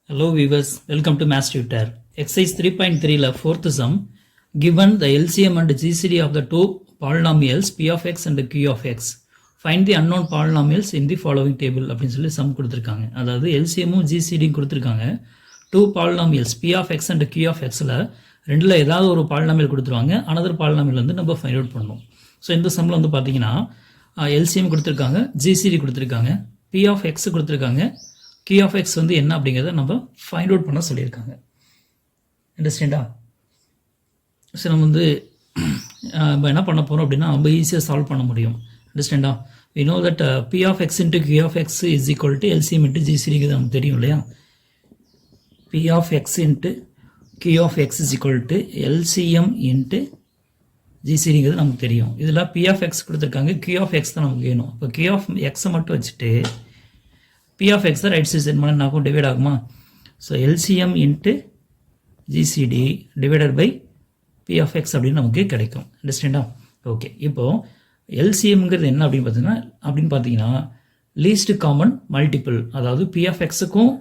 Hello viewers, welcome to Mass Tutor. Exercise 3.3 la fourth sum. Given the LCM and GCD of the two polynomials p of x and q of x, find the unknown polynomials in the following table அப்படின்னு சொல்லி sum கொடுத்திருக்காங்க. அதாவது LCMும் GCDயும் கொடுத்திருக்காங்க. Two polynomials p of x and q of xல ரெண்டுல ஏதாவது ஒரு polynomial கொடுத்துருவாங்க. another polynomial வந்து நம்ம find out பண்ணணும். ஸோ இந்த சம்மில் வந்து பார்த்தீங்கன்னா LCM கொடுத்துருக்காங்க, GCD கொடுத்துருக்காங்க, p of x கொடுத்துருக்காங்க, q of x வந்து என்ன அப்படிங்கிறத நம்ம ஃபைண்ட் அவுட் பண்ண சொல்லியிருக்காங்க. அண்டர்ஸ்டாண்டா? ஸோ நம்ம வந்து இப்போ என்ன பண்ண போகிறோம் அப்படின்னா ரொம்ப ஈஸியாக சால்வ் பண்ண முடியும். அண்டர்ஸ்டாண்டா? we know that p of x into q of x is equal to LCM into GCD நமக்கு தெரியும் இல்லையா? p of x into q of x is equal to LCM into GCDங்கிறது நமக்கு தெரியும். இதில் p of x கொடுத்துருக்காங்க, q of x தான் நமக்கு வேணும். இப்போ q of x மட்டும் வச்சுட்டு p of x right side set பண்ண நாக்கும் டிவைட் ஆகுமா? So LCM into GCD divided by p of x அப்படின்னு நமக்கு கிடைக்கும். அண்டர்ஸ்டாண்டா? ஓகே, இப்போது LCMங்கிறது என்ன அப்படின்னு பார்த்தீங்கன்னா லீஸ்ட் காமன் மல்டிபிள். அதாவது p of xக்கும்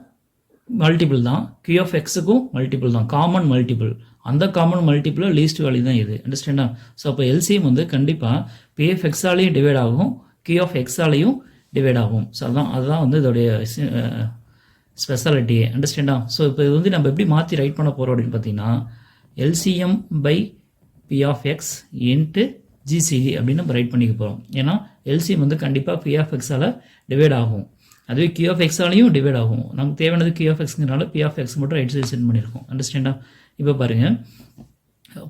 மல்டிபிள் தான், q of xக்கும் மல்டிபிள் தான், காமன் மல்டிபிள். அந்த காமன் மல்டிபிளில் லீஸ்ட் வேல்யூ தான் இது. அண்டர்ஸ்டாண்டா? ஸோ அப்போ LCM வந்து கண்டிப்பாக p of x ஆலையும் டிவைட் ஆகும், q of x ஆலையும் டிவைட் ஆகும். ஸோ அதுதான் வந்து இதோடைய ஸ்பெஷாலிட்டியே. அண்டர்ஸ்டாண்டா? ஸோ இப்போ இது வந்து நம்ம எப்படி மாற்றி ரைட் பண்ண போகிறோம் அப்படின்னு பார்த்தீங்கன்னா LCM by p of x into GCD அப்படின்னு நம்ம ரைட் பண்ணிக்க போகிறோம். ஏன்னா LCM வந்து கண்டிப்பாக p of x ஆல் டிவைட் ஆகும், அதுவே q of x ஆலையும் டிவைட் ஆகும். நமக்கு தேவையானது q of xங்கிறனால p of x மட்டும் ரைட் சைடு சென்ட் பண்ணியிருக்கோம். அண்டர்ஸ்டாண்டா? இப்போ பாருங்கள்,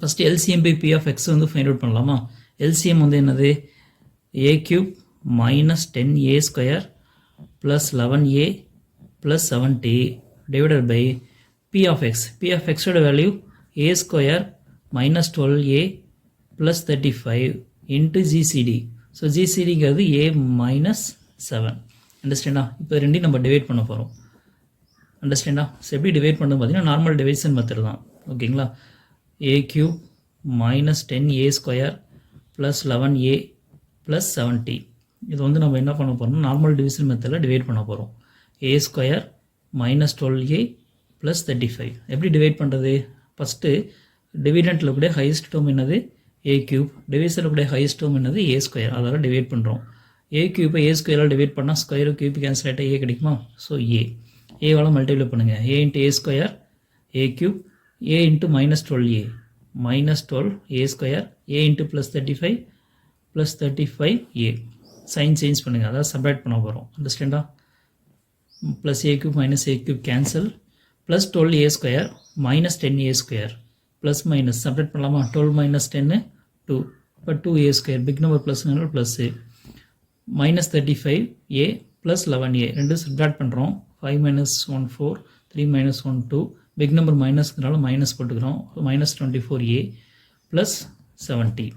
first LCM by p of x வந்து ஃபைண்ட் அவுட் பண்ணலாமா? LCM வந்து என்னது? a cube minus 10a square plus 11a plus 7t divided by p of x. p of x ஓட value a square minus 12a plus 35 into GCD. So GCDங்கிறது a minus 7. அண்டர்ஸ்டாண்டா? இப்போ ரெண்டையும் நம்ம divide பண்ண போகிறோம். அண்டர்ஸ்டாண்டா? ஸோ எப்படி டிவைட் பண்ணணும் பார்த்தீங்கன்னா நார்மல் டிவைஷன் மெத்தட் தான். ஓகேங்களா? a cube minus 10a square plus 11a plus 7t. இது வந்து நம்ம என்ன பண்ண போகிறோம்? நார்மல் டிவிஷன் மெத்தடில் டிவைட் பண்ண போகிறோம். a square minus 12a plus 35. எப்படி டிவைட் பண்ணுறது? ஃபஸ்ட்டு டிவிடெண்ட்டில் கூட ஹையஸ்ட் டேர்ம் என்னது? a cube. டிவிஷனில் கூட ஹையஸ்ட் டேர்ம் என்னது? a square. அதெல்லாம் டிவைட் பண்ணுறோம். a கியூப்பை a ஸ்கொயரால் டிவைட் பண்ணால் ஸ்கொயர் கியூப் கேன்சல் ஆகிட்டா a கிடைக்குமா? ஸோ ஏவால் மல்டிப்ளை பண்ணுங்கள். a into a square a cube, a into minus 12a minus 12 a square, a into plus 35 plus 35a. Sign change பண்ணுங்கள், அதாவது சப்ராக்ட் பண்ண போகிறோம். அண்டர்ஸ்டாண்டா? Plus a cube minus a cube cancel, plus 12a square minus 10a square plus minus subtract பண்ணலாமா? 12 minus 10 2, இப்போ 2a square, big number ப்ளஸ்னால plus, minus 35a plus 11a ரெண்டு subtract பண்ணுறோம். 5 மைனஸ் 1 4, 3 மைனஸ் 1 2, பிக் நம்பர் மைனஸ்னால minus போட்டுக்கிறோம். Minus 24a plus 70.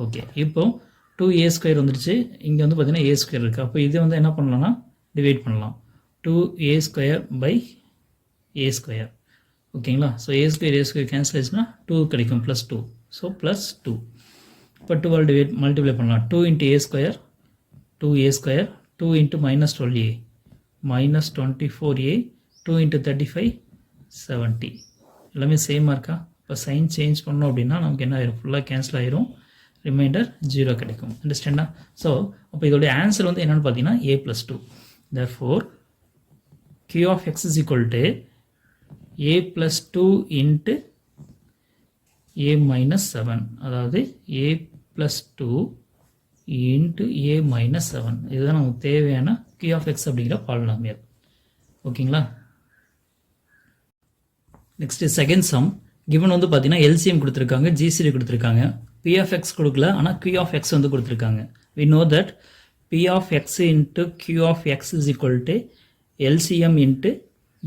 Okay, இப்போது 2a square வந்துடுச்சு. இங்கே வந்து பார்த்தீங்கன்னா a ஸ்கொயர் இருக்குது. அப்போ இது வந்து என்ன பண்ணலாம்னா டிவைட் பண்ணலாம். 2a square by a square. ஓகேங்களா? ஸோ a ஸ்கொயர் கேன்சல் ஆச்சுன்னா 2 கிடைக்கும், ப்ளஸ் 2. So plus 2. இப்போ 2 டிவைட் மல்டிப்ளை பண்ணலாம். 2 into a square 2a square, 2 into minus 12a minus 24a, 2 into 35 70. எல்லாமே சேமாக இருக்கா? இப்போ சைன் சேஞ்ச் பண்ணோம் அப்படின்னா நமக்கு என்ன ஆயிரும்? ஃபுல்லாக கேன்சல் ஆயிரும், ரிமைண்டர் 0 கிடைக்கும். அண்டர்ஸ்டாண்டா? ஸோ அப்போ இதோடைய ஆன்சர் வந்து என்னென்னு பார்த்தீங்கன்னா a + 2. therefore q of x is equal to a + 2 into a minus 7. அதாவது a + 2 into a minus 7. இதுதான் நமக்கு தேவையான q of x அப்படிங்கிற பாலினாமியல். ஓகேங்களா? Next second sum. கிவன் வந்து பார்த்தீங்கன்னா LCM கொடுத்துருக்காங்க, GCD கொடுத்துருக்காங்க, p of x கொடுக்கல, ஆனால் q of x வந்து கொடுத்துருக்காங்க. we know that p of x into q of x is equal to LCM into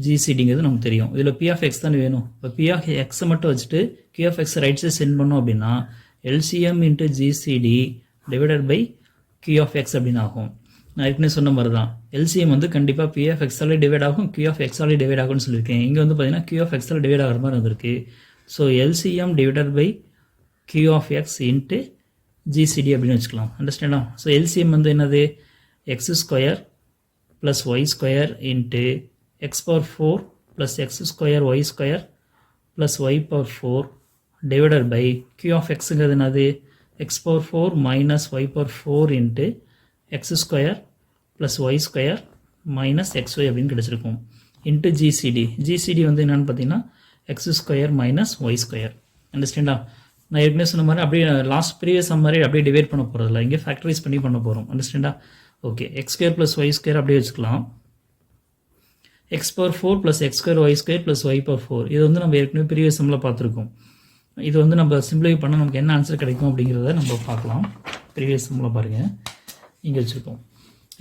GCDங்கிறது நமக்கு தெரியும். இதில் p of x தான் வேணும். இப்போ p of x மட்டும் வச்சுட்டு q of x right side sent பண்ணோம் அப்படின்னா LCM into GCD divided by q of x அப்படின்னு ஆகும். நான் ஏற்கனவே சொன்ன மாதிரி தான் LCM வந்து கண்டிப்பாக p of x ஆலே டிவைட் ஆகும், q of x ஆலே டிவைட் ஆகும்னு சொல்லியிருக்கேன். இங்கே வந்து பார்த்தீங்கன்னா q of x ஆல் டிவைட் ஆகிற மாதிரி வந்திருக்கு. So LCM divided by q of x into GCD அப்படின்னு வச்சுக்கலாம். அண்டர்ஸ்டாண்டா? ஸோ LCM வந்து என்னது? x square plus y square into x power 4 plus x square y square plus y power 4 divided by q of x ங்கிறது என்னது x power 4 minus y power 4 into x square plus y square minus xy அப்படின்னு கிடைச்சிருக்கும் into GCD வந்து என்னன்னு பார்த்தீங்கன்னா x square minus y square அண்டர்ஸ்டாண்டா நான் ஏற்கனவே சொன்ன மாதிரி அப்படியே லாஸ்ட் ப்ரீவியஸ் சம் மாதிரி அப்படியே டிவைட் பண்ண போகிறதில்ல இங்கே ஃபேக்டரைஸ் பண்ணி பண்ண போகிறோம் அண்டர்ஸ்டாண்டா okay x square plus y square அப்படியே வச்சுக்கலாம் x power 4 plus x square y square plus y power 4 இது வந்து நம்ம ஏற்கனவே ப்ரீவியஸ் சம்மில் பார்த்துருக்கோம் இது வந்து நம்ம சிம்பிளை பண்ணால் நமக்கு என்ன ஆன்சர் கிடைக்கும் அப்படிங்கிறத நம்ம பார்க்கலாம் ப்ரீவியஸ் சம்மில் பாருங்கள் இங்கே வச்சுருக்கோம்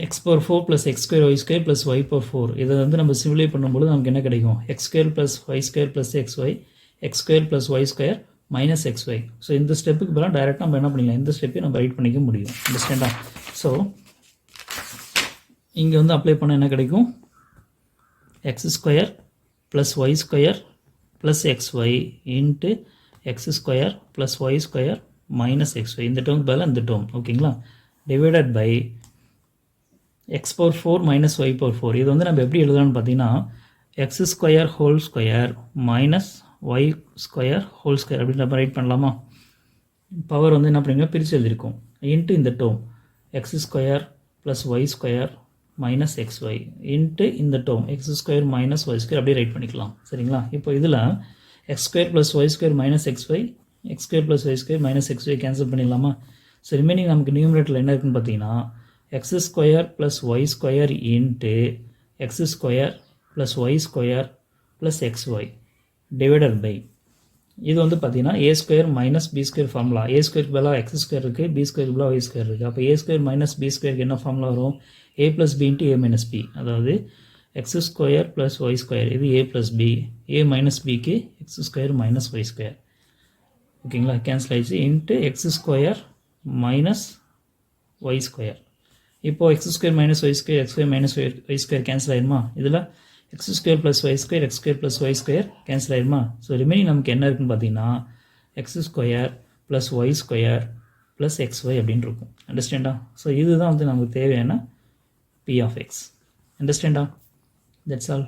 x power 4 plus x square y square plus y power 4 இதை வந்து நம்ம சிம்பிளை பண்ணும்போது நமக்கு என்ன கிடைக்கும் x square plus y square plus x y x square plus y square minus x y so இந்த ஸ்டெப்புக்கு பதிலாக டைரெக்டாக நம்ம என்ன பண்ணிக்கலாம் இந்த ஸ்டெப்பையும் நம்ம ரைட் பண்ணிக்க முடியும் அண்டர்ஸ்டாண்டா ஸோ இங்கே வந்து அப்ளை பண்ண என்ன கிடைக்கும் x square plus y square plus x y into x square plus y square minus x y இந்த டேர்முக்கு பதிலாக இந்த டேர்ம் ஓகேங்களா divided by x power 4 minus y power 4 இது வந்து நம்ம எப்படி எழுதலாம்னு பார்த்தீங்கன்னா x square whole square minus y square whole square அப்படின்னு நம்ம ரைட் பண்ணலாமா பவர் வந்து என்ன பண்ணுறீங்க பிரித்து எழுதியிருக்கோம் இன்ட்டு இந்த term x square plus y square minus x y into இந்த term x square minus y square அப்படியே ரைட் பண்ணிக்கலாம் சரிங்களா இப்போ இதில் x square plus y square minus x y x square plus y square minus x y cancel பண்ணிடலாமா so remaining நமக்கு நியூமரேட்டரில் என்ன இருக்குன்னு பார்த்தீங்கன்னா x square plus y square into x square plus y square plus x y divided by இது வந்து பார்த்தீங்கன்னா a square minus b square formula a ஸ்கொயருக்கு பதிலாக எக்ஸ் ஸ்கொயர் இருக்குது பி ஸ்கொயருக்கு பதிலாக ஒய் ஸ்கொயர் இருக்குது அப்போ ஏ ஸ்கொயர் மைனஸ் பி ஸ்கொயருக்கு என்ன ஃபார்முலா வரும் a plus b into a minus b அதாவது x square plus y square இது a plus b a minus பிக்கு x square minus y square ஓகேங்களா கேன்சல் ஆகிடுச்சு into x square minus y square இப்போது x square minus y square x square minus y square cancel ஆகிடுமா இதில் x square plus y square x square plus y square cancel ஆகிடுமா so remaining நமக்கு என்ன இருக்குன்னு பார்த்தீங்கன்னா x square plus y square plus x y அப்படின்னு இருக்கும் அண்டர்ஸ்டாண்டா ஸோ இதுதான் வந்து நமக்கு தேவையான பி ஆஃப் எக்ஸ் அண்டர்ஸ்டாண்டா தட்ஸ் ஆல்